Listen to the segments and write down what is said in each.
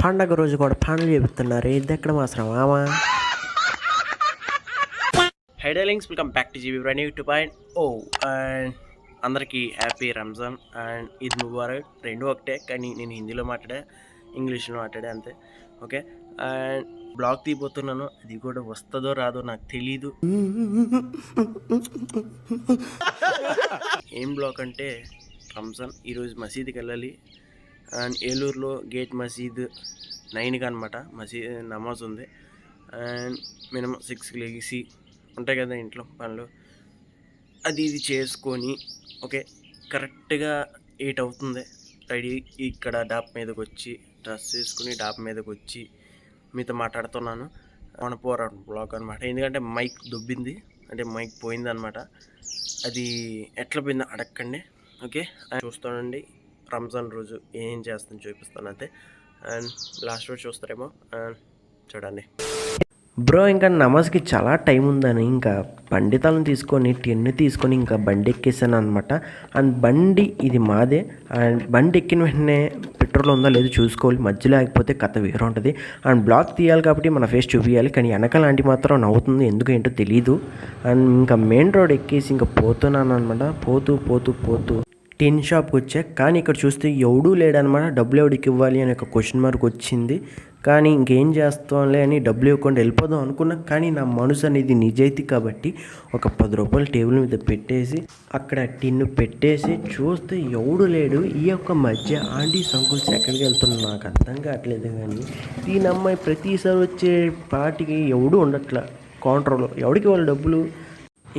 పండగ రోజు కూడా పనులు చెబుతున్నారు. ఇది ఎక్కడ మాత్రం మామా? Hi darlings, welcome back to GB brand YouTube. And అందరికీ హ్యాపీ రంజాన్ అండ్ ఈద్ ముబారక్. రెండు ఒకటే, కానీ నేను హిందీలో మాట్లాడా, ఇంగ్లీష్లో మాట్లాడా అంతే. ఓకే, అండ్ బ్లాగ్ తీయబోతున్నాను. అది కూడా వస్తుందో రాదో నాకు తెలీదు. ఏం బ్లాగ్ అంటే రంజాన్. ఈరోజు మసీద్కి వెళ్ళాలి. అండ్ ఏలూరులో గేట్ మసీద్ 9కి అనమాట నమాజ్ ఉంది. అండ్ మినిమం 6కి లేచి ఉంటాయి కదా ఇంట్లో పనులు, అది ఇది చేసుకొని ఓకే కరెక్ట్గా 8 అవుతుంది. రెడీ ఇక్కడ డాబ్ మీదకి వచ్చి డ్రెస్ వేసుకుని డాబ్ మీదకి వచ్చి మీతో మాట్లాడుతున్నాను. మనపోరా బ్లాగ్ అనమాట. ఎందుకంటే మైక్ దొబ్బింది, అంటే మైక్ పోయింది అనమాట. అది ఎట్లా పోయిందో అడగండి. ఓకే, చూస్తానండి. రంజాన్ రోజు ఏం చేస్తాను చూపిస్తాను అంతే. అండ్ లాస్ట్ రోజు చూస్తారేమో, చూడండి. బ్రో, ఇంకా నమాజ్కి చాలా టైం ఉందని ఇంకా పండితాలను తీసుకొని టెన్ను తీసుకొని ఇంకా బండి ఎక్కేసాను అనమాట. అండ్ బండి ఇది మాదే. అండ్ బండి ఎక్కిన వెంటనే పెట్రోల్ ఉందో లేదో చూసుకోవాలి, మధ్యలో ఆగిపోతే కథ వేరే ఉంటుంది. అండ్ బ్లాక్ తీయాలి కాబట్టి మన ఫేస్ చూపించాలి, కానీ వెనకలాంటి మాత్రం నవ్వుతుంది, ఎందుకు ఏంటో తెలీదు. అండ్ ఇంకా మెయిన్ రోడ్ ఎక్కేసి ఇంకా పోతున్నాను అనమాట. పోతూ టిన్ షాప్కి వచ్చా, కానీ ఇక్కడ చూస్తే ఎవడూ లేడనమాట. డబ్బులు ఎవడికి ఇవ్వాలి అని ఒక క్వశ్చన్ మార్క్ వచ్చింది. కానీ ఇంకేం చేస్తాంలే అని డబ్బులు ఇవ్వకుండా వెళ్ళిపోదాం అనుకున్నా. కానీ నా మనసు అనేది నిజాయితీ కాబట్టి ఒక 10 రూపాయలు టేబుల్ మీద పెట్టేసి అక్కడ టిన్ను పెట్టేసి చూస్తే ఎవడు లేడు. ఈ యొక్క మధ్య ఆంటీ సంకుల్స్ ఎక్కడికి వెళ్తున్నా నాకు అర్థం కావట్లేదు. కానీ దీని అమ్మాయి ప్రతిసారి వచ్చే పార్టీకి ఎవడు ఉండట్లా కౌంటర్లో. ఎవడికి వాళ్ళ డబ్బులు?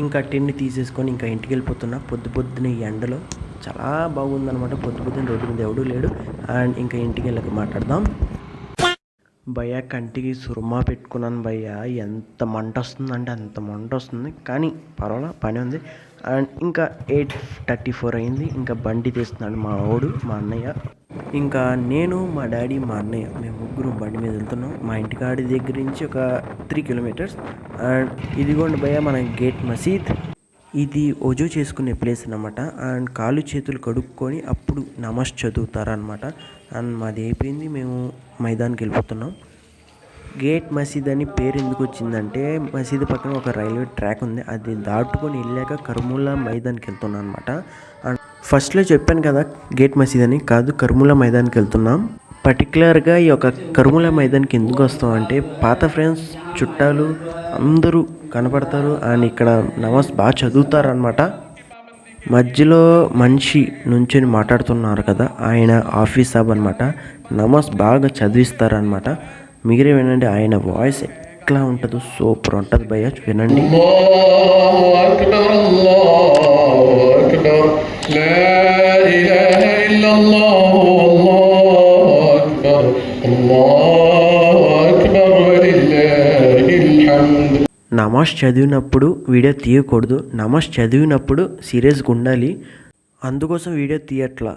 ఇంకా టిన్ను తీసేసుకొని ఇంకా ఇంటికి వెళ్ళిపోతున్నా. పొద్దున ఈ ఎండలో చాలా బాగుందనమాట. పొద్దున రోడ్డు మీద ఎవడూ లేడు. అండ్ ఇంకా ఇంటికి వెళ్ళక మాట్లాడదాం. భయ్యా, కంటికి సురుమా పెట్టుకున్నాను భయ్యా. ఎంత మంట వస్తుందంటే అంత మంట వస్తుంది, కానీ పర్వాలా పని ఉంది. అండ్ ఇంకా 8:34 అయింది. ఇంకా బండి తీస్తున్నాడు మా అన్నయ్య. ఇంకా నేను, మా డాడీ, మా అన్నయ్య, మేము ముగ్గురు బండి మీద వెళ్తున్నాం. మా ఇంటికాడి దగ్గర నుంచి ఒక 3 కిలోమీటర్స్. అండ్ ఇదిగోండి భయ్యా మన గేట్ మసీద్. ఇది వజూ చేసుకునే ప్లేస్ అనమాట. అండ్ కాళ్ళు చేతులు కడుక్కొని అప్పుడు నమాజ్ చదువుతారనమాట. అండ్ మాది అయిపోయింది, మేము మైదానికి వెళ్ళిపోతున్నాం. గేట్ మసీద్ అని పేరు ఎందుకు వచ్చిందంటే మసీద్ పక్కన ఒక రైల్వే ట్రాక్ ఉంది, అది దాటుకొని వెళ్ళాక కర్మూలా మైదానికి వెళ్తున్నాం అనమాట. అండ్ ఫస్ట్లో చెప్పాను కదా గేట్ మసీద్ అని, కాదు కర్మూలా మైదానికి వెళ్తున్నాం. పర్టికులర్గా ఈ యొక్క కర్మూలా మైదానికి ఎందుకు వస్తాం అంటే పాత ఫ్రెండ్స్, చుట్టాలు అందరూ కనపడతారు. అండ్ ఇక్కడ నమాజ్ బాగా చదువుతారు అనమాట. మధ్యలో మనిషి నుంచొని మాట్లాడుతున్నారు కదా, ఆయన ఆఫీస్ సాబ్ అనమాట. నమాజ్ బాగా చదివిస్తారనమాట. మీరే వినండి, ఆయన వాయిస్ ఎట్లా ఉంటుందో సూపర్ ఉంటుంది భయ్య, వినండి. నమాజ్ చదివినప్పుడు వీడియో తీయకూడదు, నమాజ్ చదివినప్పుడు సీరియస్గా ఉండాలి, అందుకోసం వీడియో తీయట్లా.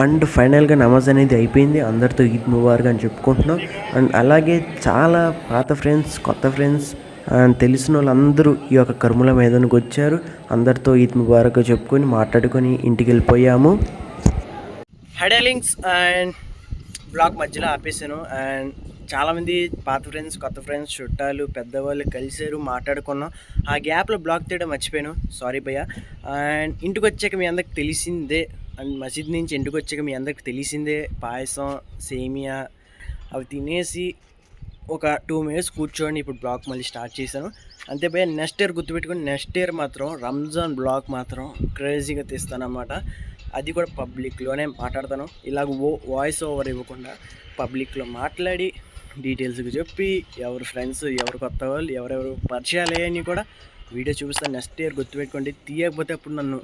అండ్ ఫైనల్గా నమాజ్ అనేది అయిపోయింది. అందరితో ఈద్ ముబారక్ అని చెప్పుకుంటున్నాం. అండ్ అలాగే చాలా పాత ఫ్రెండ్స్, కొత్త ఫ్రెండ్స్ అండ్ తెలిసిన వాళ్ళందరూ ఈ యొక్క కర్మూలా మైదానికి వచ్చారు. అందరితో ఈద్ ముబారక్ చెప్పుకొని మాట్లాడుకొని ఇంటికి వెళ్ళిపోయాము. హై డార్లింగ్స్, అండ్ బ్లాగ్ మధ్యలో ఆపేసాను. అండ్ చాలామంది పాత ఫ్రెండ్స్, కొత్త ఫ్రెండ్స్, చుట్టాలు, పెద్దవాళ్ళు కలిసారు, మాట్లాడుకున్నాం. ఆ గ్యాప్లో బ్లాగ్ తీయడం మర్చిపోయాను, సారీ భయ్య. అండ్ ఇంటికి వచ్చాక మీ అందరికి తెలిసిందే, అండ్ మసీద్ నుంచి ఇంటికి వచ్చాక మీ అందరికి తెలిసిందే, పాయసం, సేమియా అవి తినేసి ఒక 2 మినిట్స్ కూర్చోండి. ఇప్పుడు బ్లాగ్ మళ్ళీ స్టార్ట్ చేశాను అంతే భయ్య. నెక్స్ట్ ఇయర్ గుర్తుపెట్టుకుని, నెక్స్ట్ ఇయర్ మాత్రం రంజాన్ బ్లాగ్ మాత్రం క్రేజీగా తీస్తానన్నమాట. అది కూడా పబ్లిక్లోనే మాట్లాడతాను. ఇలాగ వాయిస్ ఓవర్ ఇవ్వకుండా పబ్లిక్లో మాట్లాడి డీటెయిల్స్గా చెప్పి ఎవరు ఫ్రెండ్స్, ఎవరు కొత్త వాళ్ళు, ఎవరెవరు పరిచయాలు అయ్యాయని కూడా వీడియో చూపిస్తాను. నెక్స్ట్ ఇయర్ గుర్తుపెట్టుకోండి. తీయకపోతే అప్పుడు నన్ను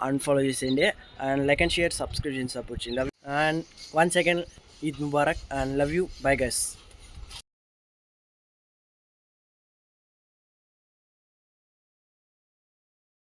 అన్ఫాలో చేసేయండి. And like and share, subscription support చేయండి. And 1 second, Eid Mubarak and love you, bye guys.